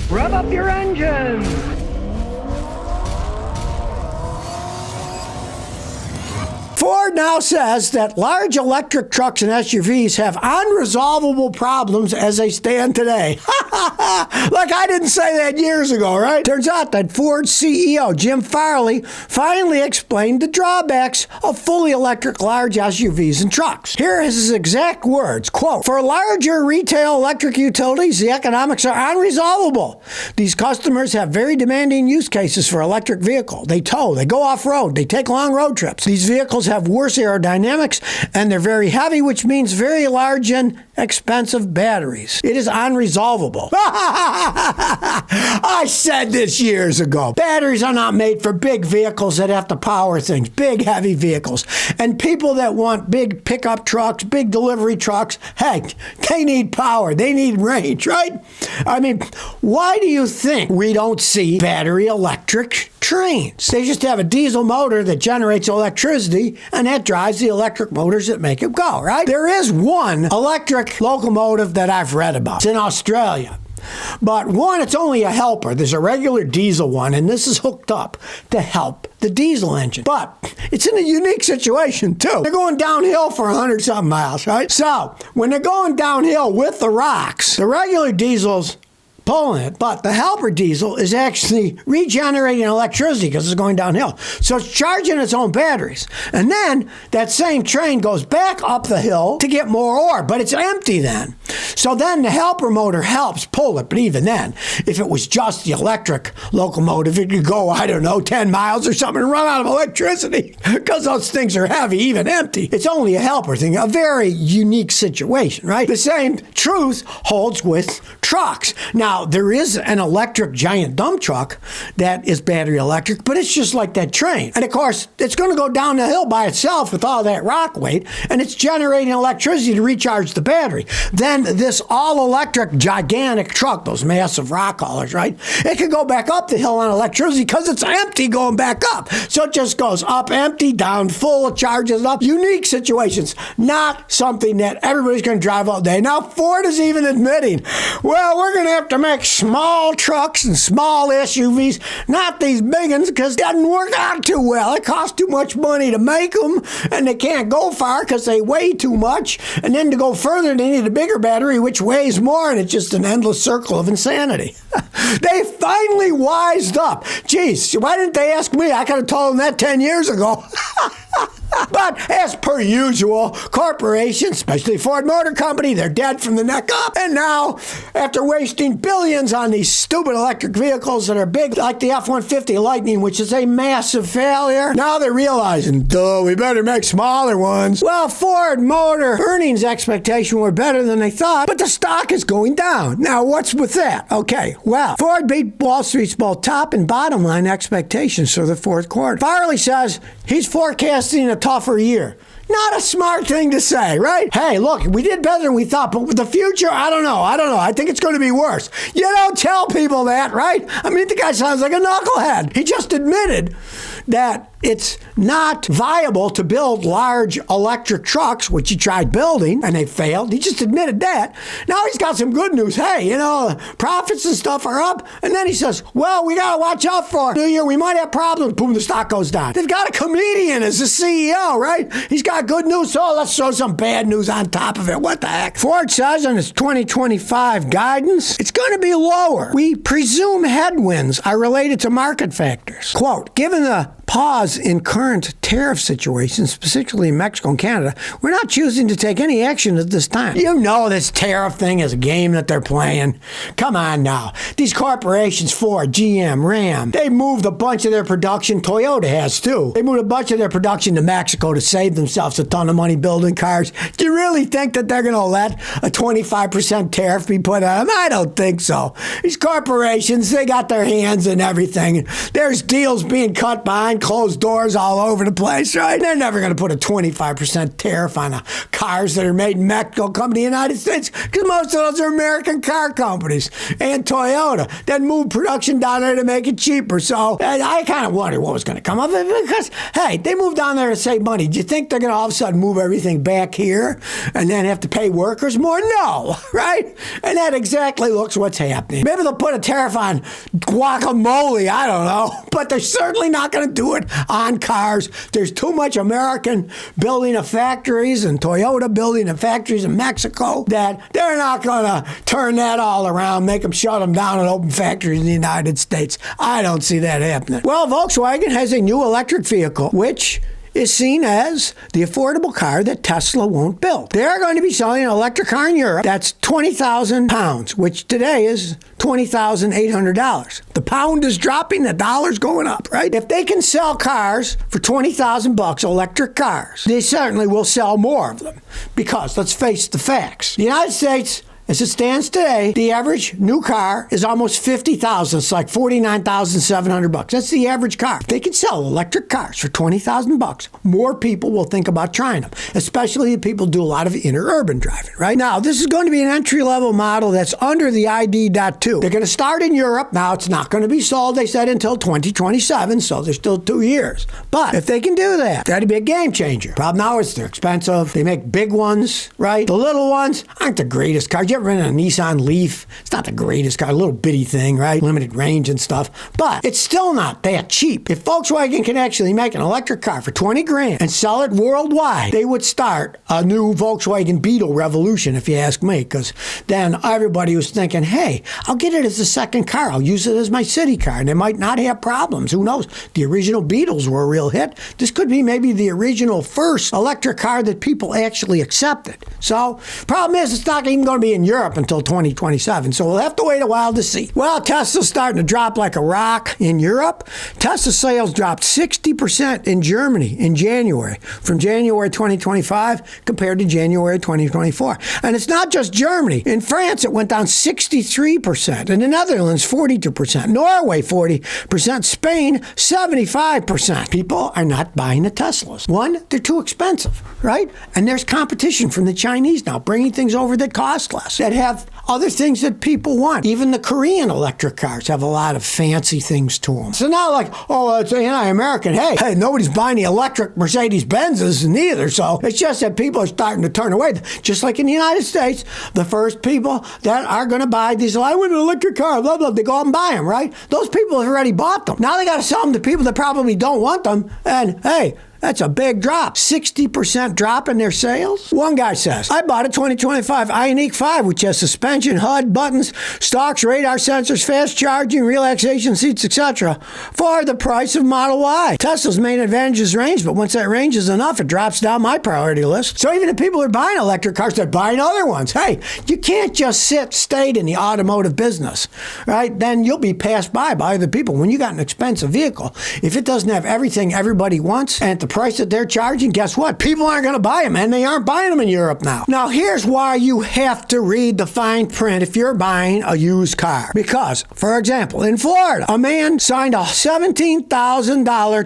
Rev up your engines! Ford now says that large electric trucks and SUVs have unresolvable problems as they stand today. Like I didn't say that years ago, right? Turns out that Ford CEO Jim Farley finally explained the drawbacks of fully electric large SUVs and trucks. Here are his exact words, quote, "For larger retail electric utilities, the economics are unresolvable. These customers have very demanding use cases for electric vehicle. They tow, they go off-road, they take long road trips. These vehicles have worse aerodynamics, and they're very heavy, which means very large and expensive batteries. It is unresolvable." I said this years ago. Batteries are not made for big vehicles that have to power things, big heavy vehicles. And people that want big pickup trucks, big delivery trucks, heck, they need power, they need range, right? I mean, why do you think we don't see battery electric trains? They just have a diesel motor that generates electricity, and that drives the electric motors that make it go, right? There is one electric locomotive that I've read about. It's in Australia. But one, it's only a helper. There's a regular diesel one, and this is hooked up to help the diesel engine. But it's in a unique situation, too. They're going downhill for 100-something miles, right? So when they're going downhill with the rocks, the regular diesel's pulling it, but the helper diesel is actually regenerating electricity because it's going downhill. So it's charging its own batteries. And then that same train goes back up the hill to get more ore, but it's empty then. So then the helper motor helps pull it, but even then, if it was just the electric locomotive, it could go, I don't know, 10 miles or something and run out of electricity because those things are heavy, even empty. It's only a helper thing, a very unique situation, right? The same truth holds with trucks. Now, there is an electric giant dump truck that is battery electric, but it's just like that train. And of course, it's going to go down the hill by itself with all that rock weight, and it's generating electricity to recharge the battery. Then this all-electric gigantic truck, those massive rock haulers, right? It can go back up the hill on electricity because it's empty going back up. So it just goes up empty, down full, it charges up. Unique situations, not something that everybody's going to drive all day. Now, Ford is even admitting, well, we're going to have to make small trucks and small SUVs, not these big ones, because it doesn't work out too well. It costs too much money to make them, and they can't go far because they weigh too much. And then to go further, they need a bigger battery, which weighs more, and it's just an endless circle of insanity. They finally wised up. Geez, why didn't they ask me? I could have told them that 10 years ago. But as per usual, corporations, especially Ford Motor Company, they're dead from the neck up. And now, after wasting billions on these stupid electric vehicles that are big, like the F-150 Lightning, which is a massive failure, now they're realizing, duh, we better make smaller ones. Well, Ford Motor earnings expectations were better than they thought, but the stock is going down. Now, what's with that? Okay, well, Ford beat Wall Street's both top and bottom line expectations for the fourth quarter. Farley says he's forecasting a tougher year. Not a smart thing to say, right? Hey, look, we did better than we thought, but with the future, I don't know. I think it's going to be worse. You don't tell people that, right? I mean, the guy sounds like a knucklehead. He just admitted that it's not viable to build large electric trucks, which he tried building, and they failed. He just admitted that. Now he's got some good news. Hey, profits and stuff are up. And then he says, well, we got to watch out for New Year. We might have problems. Boom, the stock goes down. They've got a comedian as the CEO, right? He's got good news, so let's throw some bad news on top of it. What the heck? Ford says in its 2025 guidance, it's going to be lower. We presume headwinds are related to market factors. Quote, given the pause in current tariff situations, specifically in Mexico and Canada, we're not choosing to take any action at this time. You know this tariff thing is a game that they're playing. Come on now. These corporations, Ford, GM, Ram, they moved a bunch of their production. Toyota has too. They moved a bunch of their production to Mexico to save themselves a ton of money building cars. Do you really think that they're going to let a 25% tariff be put on them? I don't think so. These corporations, they got their hands in everything. There's deals being cut behind closed closed doors all over the place, right? They're never going to put a 25% tariff on cars that are made in Mexico come to the United States, because most of those are American car companies and Toyota that moved production down there to make it cheaper. So I kind of wondered what was going to come of it, because, hey, they moved down there to save money. Do you think they're going to all of a sudden move everything back here and then have to pay workers more? No, right? And that exactly looks what's happening. Maybe they'll put a tariff on guacamole, I don't know, but they're certainly not going to do it on cars. There's too much American building of factories and Toyota building of factories in Mexico that they're not going to turn that all around, make them shut them down and open factories in the United States. I don't see that happening. Well, Volkswagen has a new electric vehicle, which is seen as the affordable car that Tesla won't build. They're going to be selling an electric car in Europe that's 20,000 pounds, which today is $20,800. The pound is dropping, the dollar's going up, right? If they can sell cars for 20,000 bucks, electric cars, they certainly will sell more of them, because let's face the facts. The United States, as it stands today, the average new car is almost $50,000. It's like $49,700. That's the average car. If they can sell electric cars for $20,000, more people will think about trying them, especially if people do a lot of interurban driving, right? Now, this is going to be an entry-level model that's under the ID.2. They're going to start in Europe. Now, it's not going to be sold, they said, until 2027, so there's still 2 years. But if they can do that, that'd be a game changer. Problem now is they're expensive. They make big ones, right? The little ones aren't the greatest cars. You ever been in a Nissan Leaf? It's not the greatest car, a little bitty thing, right? Limited range and stuff, but it's still not that cheap. If Volkswagen can actually make an electric car for 20 grand and sell it worldwide, they would start a new Volkswagen Beetle revolution, if you ask me, because then everybody was thinking, hey, I'll get it as a second car. I'll use it as my city car, and they might not have problems. Who knows? The original Beetles were a real hit. This could be maybe the original first electric car that people actually accepted. So, problem is, it's not even going to be in Europe until 2027, so we'll have to wait a while to see. Well, Tesla's starting to drop like a rock in Europe. Tesla sales dropped 60% in Germany in January, from January 2025 compared to January 2024. And it's not just Germany. In France, it went down 63%. In the Netherlands, 42%. Norway, 40%. Spain, 75%. People are not buying the Teslas. One, they're too expensive, right? And there's competition from the Chinese now, bringing things over that cost less, that have other things that people want. Even the Korean electric cars have a lot of fancy things to them. So not like, oh, it's anti-American. Hey, nobody's buying the electric Mercedes-Benzes neither. So it's just that people are starting to turn away. Just like in the United States, the first people that are going to buy these, I want an electric car, blah, blah, they go out and buy them, right? Those people have already bought them. Now they got to sell them to people that probably don't want them. And hey, that's a big drop. 60% drop in their sales? One guy says, I bought a 2025 Ioniq 5, which has suspension, HUD, buttons, stalks, radar sensors, fast charging, relaxation seats, etc., for the price of Model Y. Tesla's main advantage is range, but once that range is enough, it drops down my priority list. So even if people are buying electric cars, they're buying other ones. Hey, you can't just stay in the automotive business, right? Then you'll be passed by other people. When you got an expensive vehicle, if it doesn't have everything everybody wants, and at the price that they're charging, guess what? People aren't going to buy them, and they aren't buying them in Europe now. Now, here's why you have to read the fine print if you're buying a used car. Because, for example, in Florida, a man signed a $17,000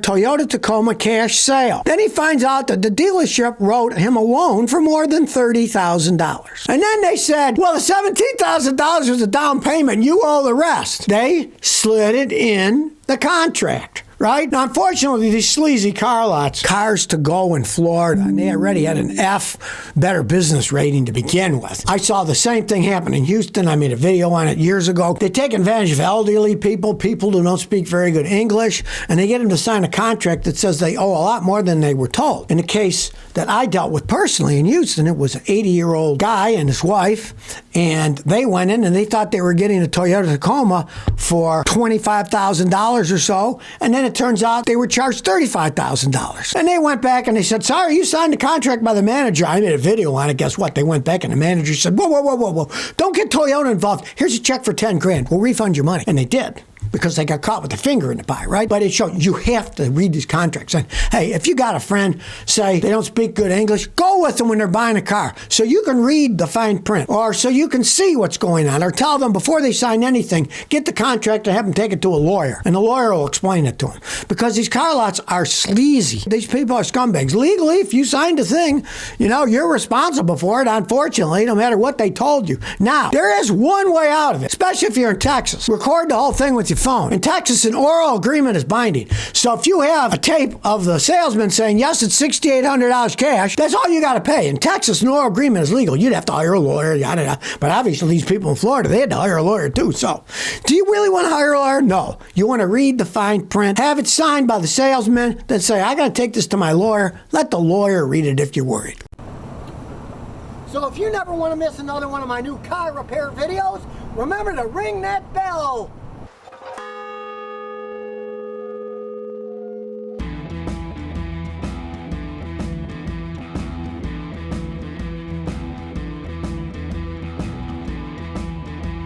Toyota Tacoma cash sale. Then he finds out that the dealership wrote him a loan for more than $30,000. And then they said, well, the $17,000 was a down payment. You owe the rest. They slid it in the contract. Right? Now, unfortunately, these sleazy car lots, Cars to Go in Florida, and they already had an F, better business rating to begin with. I saw the same thing happen in Houston. I made a video on it years ago. They take advantage of elderly people who don't speak very good English, and they get them to sign a contract that says they owe a lot more than they were told. In the case that I dealt with personally in Houston, it was an 80-year-old guy and his wife, and they went in and they thought they were getting a Toyota Tacoma for $25,000 or so, and then it turns out they were charged $35,000. And they went back and they said, sorry, you signed a contract by the manager. I made a video on it. Guess what? They went back and the manager said, whoa. Don't get Toyota involved. Here's a check for 10 grand. We'll refund your money. And they did. because they got caught with their finger in the pie, right? But it shows you have to read these contracts. And hey, if you got a friend, say they don't speak good English, go with them when they're buying a car so you can read the fine print, or so you can see what's going on, or tell them before they sign anything, get the contract and have them take it to a lawyer, and the lawyer will explain it to them. Because these car lots are sleazy. These people are scumbags. Legally, if you signed a thing, you're responsible for it, unfortunately, no matter what they told you. Now, there is one way out of it, especially if you're in Texas. Record the whole thing with your phone. In Texas, an oral agreement is binding. So if you have a tape of the salesman saying, yes, it's $6,800 cash, that's all you got to pay. In Texas, an oral agreement is legal. You'd have to hire a lawyer, yada, yada. But obviously, these people in Florida, they had to hire a lawyer too. So, do you really want to hire a lawyer? No. You want to read the fine print, have it signed by the salesman, then say, I got to take this to my lawyer. Let the lawyer read it if you're worried. So if you never want to miss another one of my new car repair videos, remember to ring that bell.